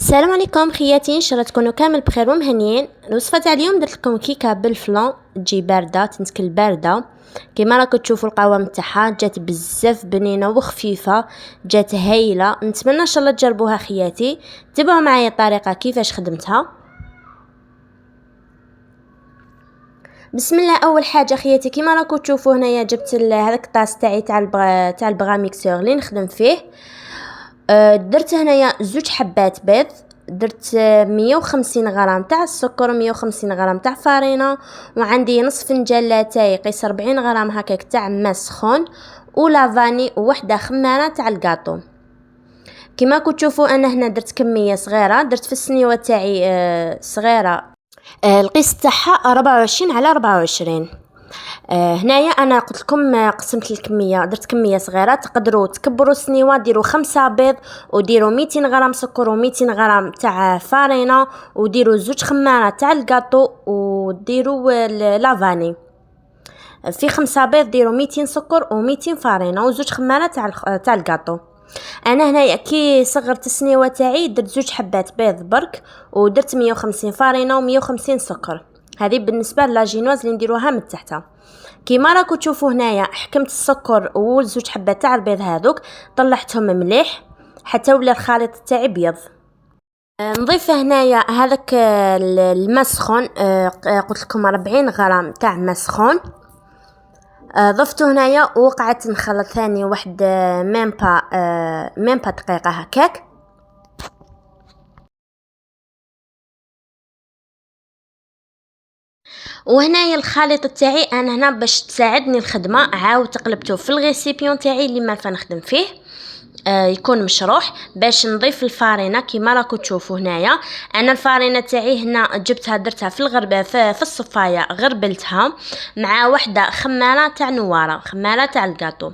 السلام عليكم خياتي، ان شاء الله تكونوا كامل بخير ومهنيين. الوصفه تاع اليوم درت لكم كيكه بالفلان، تجي بارده تنتكل بارده. كيما راكم تشوفوا القوام تاعها جات بزاف بنينه وخفيفه، جات هايله. نتمنى ان شاء الله تجربوها خياتي. تبعوا معايا الطريقه كيفاش خدمتها. بسم الله. اول حاجه خياتي كيما راكم تشوفوا هنايا جبت هذاك الطاس تاعي تاع البغا ميكسور اللي نخدم فيه. درت هنايا 2 حبات بيض، درت 150 غرام تاع السكر، 150 غرام تاع فارينه، وعندي نصف فنجان لاتاي يقيس 40 غرام هكاك تاع ماء سخون، ولافاني وحده خماره تاع الكاطو. كما كنتوا تشوفوا انا هنا درت كميه صغيره، درت في السنيوه تاعي صغيره. القيس تاعها 24 على 24. هنايا انا قلت لكم قسمت الكميه، درت كميه صغيره. تقدروا تكبروا السنيوه، ديروا 5 بيض، وديروا 200 غرام سكر و200 غرام تاع فارينه، وديروا 2 خمارات تاع الكاطو، وديروا لافاني. في 5 بيض ديروا 200 سكر و200 فارينه و2 خمارات تاع الكاطو. انا هنايا كي صغرت السنيوه تاعي درت 2 حبات بيض برك، ودرت 150 فارينه و150 سكر. هذه بالنسبه لاجينواز اللي نديروها من تحتها. كيما راكم تشوفوا هنايا حكمت السكر و2 حبات تاع البيض هذوك، طلعتهم مليح حتى ولا الخليط تاعي ابيض. نضيف هنايا هذاك الماء سخون، قلت لكم 40 غرام تاع ماء سخون. ضفته هنايا وقعدت نخلط ثاني واحد ميم با دقيقه هكاك. وهنايا الخليط تاعي انا هنا باش تساعدني الخدمه، عاود قلبته في الغيسيبيون تاعي اللي ما نخدم فيه، يكون مشروح باش نضيف الفارينه. كيما راكم تشوفوا هنايا انا الفارينه تاعي هنا جبتها درتها في الغربه في الصفايه، غربلتها مع وحده خماره تاع نواره، خماره تاع الكاطو.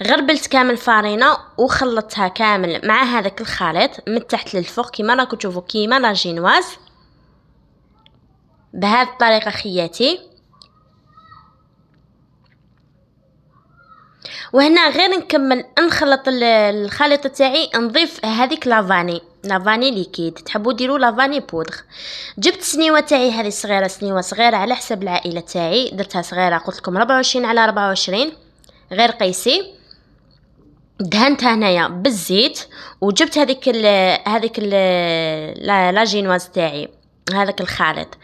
غربلت كامل الفارينه وخلطتها كامل مع هذاك الخليط من تحت للفوق كيما راكم تشوفوا كيما لاجينواز بهذه الطريقه خياتي. وهنا غير نكمل نخلط الخليط تاعي، نضيف هذيك لافاني ليكيد، تحبوا ديروا لافاني بودغ. جبت سنيوه تاعي هذه صغيره، سنيوه صغيره على حسب العائله تاعي، درتها صغيره قلت لكم 24 على 24 غير قيسي. دهنتها هنايا بالزيت، وجبت هذيك لاجينواز تاعي، هذاك الخليط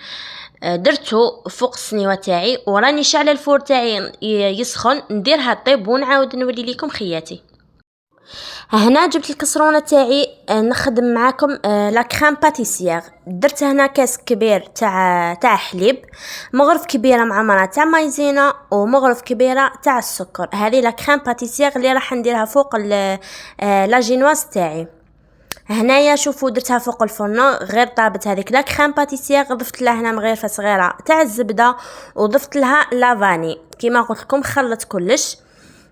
درته فوق السنيوه تاعي، وراني شعل الفور تاعي يسخن نديرها طيب ونعاود نولي لكم خياتي. هنا جبت الكسرونه تاعي نخدم معاكم لا كريم باتيسيير. درت هنا كاس كبير تاع حليب، مغرف كبيره معمره تاع مايزينا، ومغرف كبيره تاع السكر. هذه لا كريم باتيسيير اللي راح نديرها فوق لاجينواز تاعي. هنايا شوفوا درتها فوق الفرن غير طابت هذيك لا كريم باتيسيير، ضفت لها هنا مغرفه صغيره تاع الزبده، وضفت لها لافاني. كيما قلت لكم خلط كلش.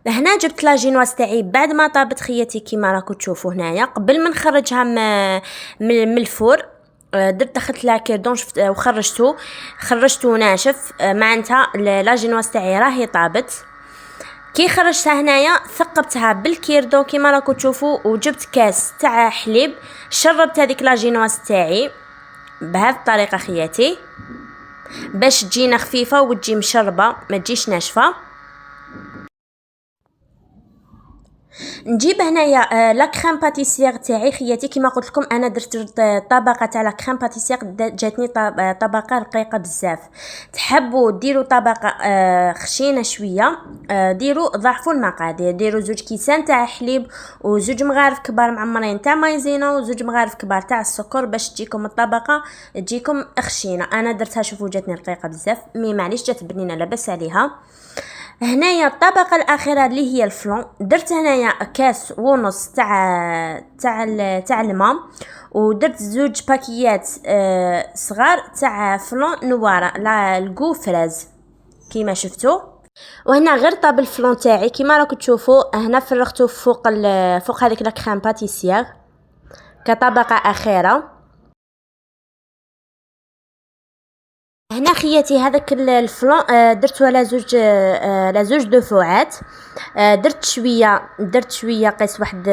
هنا جبت لاجينواز تاعي بعد ما طابت خياتي كيما راكم تشوفوا هنايا، قبل ما نخرجها من الفور درت دخلت لها كيردون شفت خرجته ناشف. معناتها لاجينواز تاعي راهي طابت. كي خرجتها هنايا ثقبتها بالكيردون كيما راكم تشوفوا، وجبت كاس تاع حليب شربت هذيك لاجينواز تاعي بهذه الطريقه خياتي، باش تجينا خفيفه وتجي مشربه ما تجيش ناشفه. نجيب هنايا لا كريم باتيسيير تاعي خياتي. كيما قلت لكم انا درت طبقه تاع لا كريم باتيسيير، جاتني طبقه رقيقه بزاف. تحبوا ديروا طبقه خشينه شويه، ديروا ضعفوا المقادير، ديروا 2 كيسان تاع حليب، و2 مغارف كبار معمرين تاع مايزينا، و2 مغارف كبار تاع السكر باش تجيكم الطبقه تجيكم خشينه. انا درتها شوفوا جاتني رقيقه بزاف، مي معليش جات بنينه لاباس عليها. هنايا الطبقه الاخيره اللي هي الفلون، درت هنايا كاس ونص تاع الماء، ودرت 2 باكيات صغار تاع فلون نواره لا الكو فريز كيما شفتوا. وهنا غير طاب الفلون تاعي كيما راكم تشوفوا هنا فرغته فوق هذيك لا كريم باتيسيير كطبقه اخيره. هنا خياتي هذاك الفلان درتو على زوج دفعات. درت شويه قيس واحد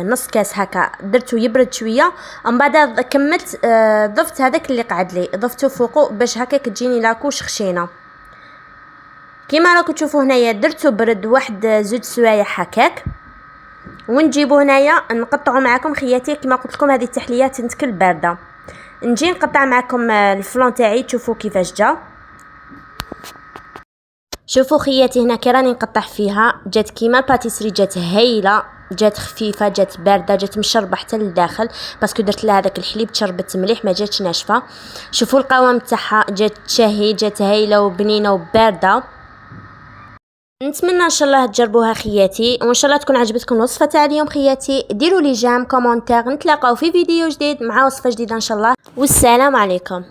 نص كاس هكا، درتو يبرد شويه، ومن بعد كملت ضفت هذاك اللي قعد لي، ضفته فوقو باش هكا تجيني لاكوش خشينه كيما راكم تشوفوا هنايا. درتو برد واحد زوج سوايع هكاك، ونجيبو هنايا نقطعو معاكم خياتي. كما قلت لكم هذه التحليات تنتكل بارده. نجي نقطع معكم الفلان تاعي، تشوفوا كيفاش جا. شوفوا خياتي هنا كي راني نقطع فيها، جات كيما الباتيسري، جات هايله، جات خفيفه، جات بارده، جات مشربه حتى للداخل باسكو درت لها هذاك الحليب تشربت مليح، ما جاتش ناشفه. شوفوا القوام تاعها، جات شهي، جات هايله وبنينه وبارده. نتمنى ان شاء الله تجربوها خياتي، وان شاء الله تكون عجبتكم الوصفه تاع اليوم خياتي. ديروا لي جيم كومونتير، نتلاقاو في فيديو جديد مع وصفه جديده ان شاء الله، والسلام عليكم.